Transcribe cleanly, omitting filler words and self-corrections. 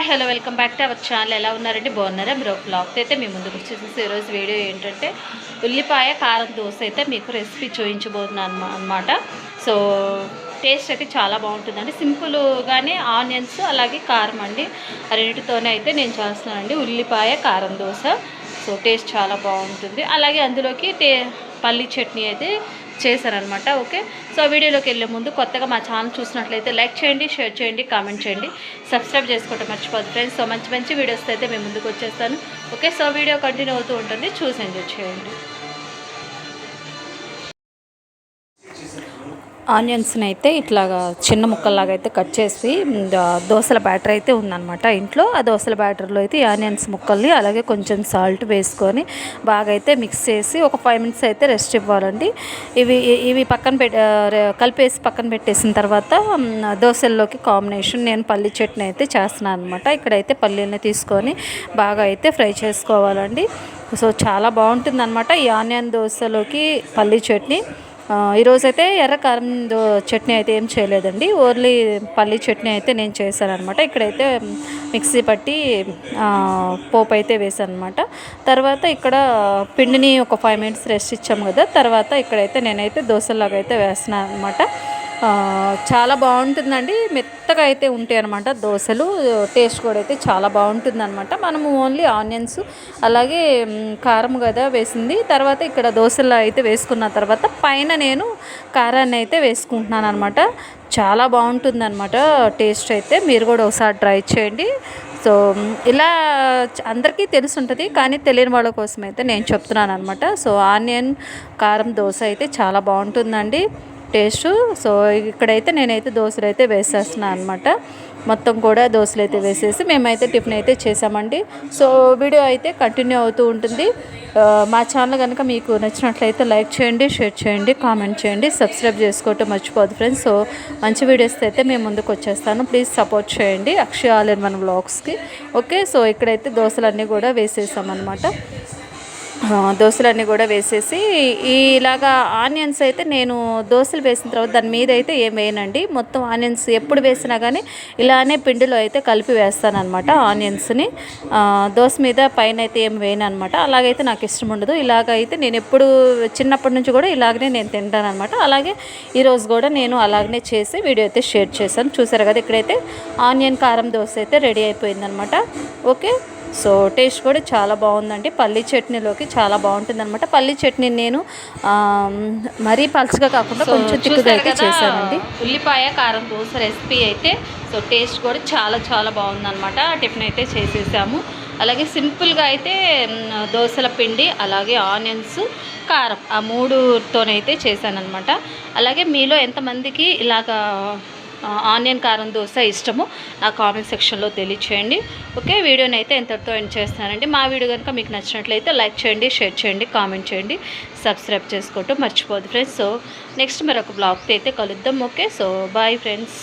Hello welcome back to our channel. ఎలా ఉన్నారండి? బాగున్నారా? మీరు ఒక బ్లాగ్ అయితే మీ ముందుకు వచ్చేసి ఈరోజు వీడియో ఏంటంటే ఉల్లిపాయ కారం దోశ అయితే మీకు రెసిపీ చూపించబోతున్నాను అనమాట. సో టేస్ట్ అయితే చాలా బాగుంటుందండి. సింపుల్గానే ఆనియన్స్ అలాగే కారం అండి రెండింటితోనే అయితే నేను చేస్తున్నానండి ఉల్లిపాయ కారం దోశ. సో టేస్ట్ చాలా బాగుంటుంది. అలాగే అందులోకి పల్లీ చట్నీ అయితే చేశారనమాట. ఓకే, సో వీడియోలోకి వెళ్ళే ముందు కొత్తగా మా ఛానల్ చూసినట్లయితే లైక్ చేయండి, షేర్ చేయండి, కామెంట్ చేయండి, సబ్స్క్రైబ్ చేసుకోవడం మర్చిపోదు ఫ్రెండ్స్. సో మంచి మంచి వీడియోస్ అయితే మేము ముందుకు వచ్చేస్తాను. ఓకే, సో వీడియో కంటిన్యూ అవుతూ ఉంటుంది, చూసి ఎంజాయ్ చేయండి. ఆనియన్స్ని అయితే ఇట్లాగా చిన్న ముక్కల్లాగా అయితే కట్ చేసి దోశల బ్యాటర్ అయితే ఉందన్నమాట ఇంట్లో. ఆ దోశల బ్యాటర్లో అయితే ఆనియన్స్ ముక్కల్ని అలాగే కొంచెం సాల్ట్ వేసుకొని బాగా అయితే మిక్స్ చేసి ఒక 5 minutes అయితే రెస్ట్ ఇవ్వాలండి. ఇవి పక్కన కలిపేసి పక్కన పెట్టేసిన తర్వాత దోశల్లోకి కాంబినేషన్ నేను పల్లీ చట్నీ అయితే చేస్తున్నాను అనమాట. ఇక్కడైతే పల్లీని తీసుకొని బాగా అయితే ఫ్రై చేసుకోవాలండి. సో చాలా బాగుంటుంది అనమాట ఈ ఆనియన్ దోశలోకి పల్లీ చట్నీ. ఈరోజైతే ఎర్ర కారం చట్నీ అయితే ఏం చేయలేదండి, ఓన్లీ పల్లీ చట్నీ అయితే నేను చేశాను అనమాట. ఇక్కడైతే మిక్సీ పట్టి పోపు అయితే వేసాను అనమాట. తర్వాత ఇక్కడ పిండిని ఒక 5 minutes రెస్ట్ ఇచ్చాము కదా, తర్వాత ఇక్కడైతే నేనైతే దోశలాగా అయితే వేస్తున్నాను అనమాట. చాలా బాగుంటుందండి, మెత్తగా అయితే ఉంటాయి అనమాట దోశలు. టేస్ట్ కూడా అయితే చాలా బాగుంటుంది అనమాట. మనము ఓన్లీ ఆనియన్స్ అలాగే కారం కదా వేసింది. తర్వాత ఇక్కడ దోశలు అయితే వేసుకున్న తర్వాత పైన నేను కారాన్ని అయితే వేసుకుంటున్నాను అనమాట. చాలా బాగుంటుంది అనమాట టేస్ట్ అయితే. మీరు కూడా ఒకసారి ట్రై చేయండి. సో ఇలా అందరికీ తెలుసుంటుంది, కానీ తెలియని వాళ్ళ కోసం అయితే నేను చెప్తున్నాను అనమాట. సో ఆనియన్ కారం దోశ అయితే చాలా బాగుంటుందండి టేస్ట్. సో ఇక్కడైతే నేనైతే దోశలు అయితే వేసేస్తున్నాను అనమాట. మొత్తం కూడా దోశలు అయితే వేసేసి మేమైతే టిఫిన్ అయితే చేసామండి. సో వీడియో అయితే కంటిన్యూ అవుతూ ఉంటుంది. మా ఛానల్ కనుక మీకు నచ్చినట్లయితే లైక్ చేయండి, షేర్ చేయండి, కామెంట్ చేయండి, సబ్స్క్రైబ్ చేసుకోవటం మర్చిపోదు ఫ్రెండ్స్. సో మంచి వీడియోస్ అయితే మేము ముందుకు వచ్చేస్తాను. ప్లీజ్ సపోర్ట్ చేయండి అక్షయ ఆల్ ఇన్ వన్ వ్లాగ్స్కి. ఓకే, సో ఇక్కడైతే దోశలన్నీ కూడా వేసేసామన్నమాట. దోశలన్నీ కూడా వేసేసి ఇలాగా ఆనియన్స్ అయితే నేను దోశలు వేసిన తర్వాత దాని మీద అయితే ఏం వేయనండి. మొత్తం ఆనియన్స్ ఎప్పుడు వేసినా కానీ ఇలానే పిండిలో అయితే కలిపి వేస్తాను అనమాట. ఆనియన్స్ని దోశ మీద పైన అయితే ఏం వేయను అనమాట. అలాగైతే నాకు ఇష్టం ఉండదు. ఇలాగైతే నేను ఎప్పుడు చిన్నప్పటి నుంచి కూడా ఇలాగనే నేను తింటాను అనమాట. అలాగే ఈరోజు కూడా నేను అలాగనే చేసి వీడియో అయితే షేర్ చేశాను. చూసారు కదా, ఇక్కడైతే ఆనియన్ కారం దోశ అయితే రెడీ అయిపోయిందనమాట. ఓకే, సో టేస్ట్ కూడా చాలా బాగుందండి. పల్లీ చట్నీలోకి చాలా బాగుంటుంది అనమాట. పల్లీ చట్నీ నేను మరీ పలుచగా కాకుండా కొంచెం తిక్కుగా అయితే చేశానండి. ఉల్లిపాయ కారం దోశ రెసిపీ అయితే సో టేస్ట్ కూడా చాలా చాలా బాగుందన్నమాట. టిఫిన్ అయితే చేసేసాము. అలాగే సింపుల్గా అయితే దోశల పిండి అలాగే ఆనియన్స్ కారం ఆ 3తోనైతే చేశానమాట. అలాగే మీలో ఎంతమందికి ఇలాగా ఆనియన్ కారం దోశ ఇష్టమో నా కామెంట్ సెక్షన్లో తెలియచేయండి. ఓకే, వీడియోని అయితే ఎంతటితో ఎండ్ చేస్తానండి. మా వీడియో కనుక మీకు నచ్చినట్లయితే లైక్ చేయండి, షేర్ చేయండి, కామెంట్ చేయండి, సబ్స్క్రైబ్ చేసుకోవటం మర్చిపోదు ఫ్రెండ్స్. సో నెక్స్ట్ మరొక బ్లాగ్తో అయితే కలుద్దాం. Okay, so bye friends.